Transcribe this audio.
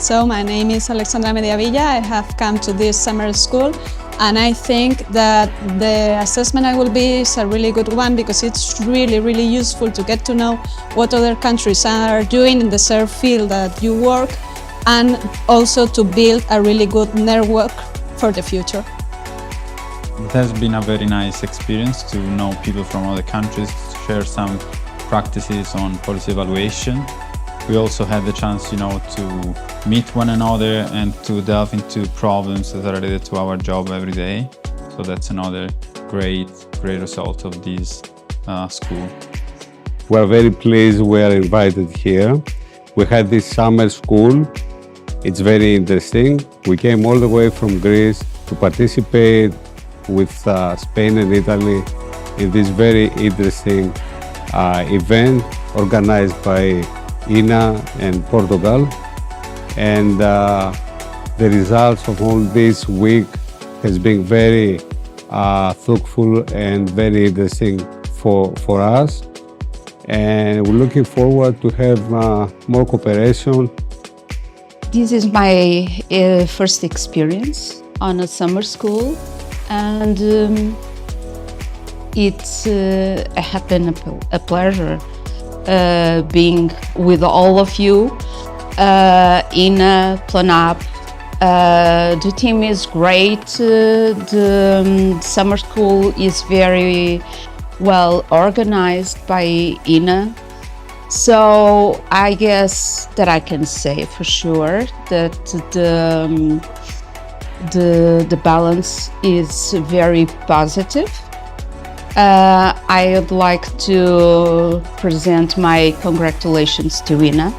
So my name is Alexandra Mediavilla. I have come to this summer school, and I think that the assessment I will be is a really good one because it's really useful to get to know what other countries are doing in the same field that you work, and also to build a really good network for the future. It has been a very nice experience to know people from other countries, to share some practices on policy evaluation. We also had the chance, to meet one another and to delve into problems that are related to our job every day. So that's another great result of this school. We are very pleased we are invited here. We had this summer school. It's very interesting. We came all the way from Greece to participate with Spain and Italy in this very interesting event organized by INA and Portugal. And the results of all this week has been very fruitful and very interesting for us. And we're looking forward to have more cooperation. This is my first experience on a summer school, and it has been a pleasure being with all of you. INA, Planap, the team is great. The summer school is very well organized by INA. So I guess that I can say for sure that the balance is very positive. I would like to present my congratulations to INA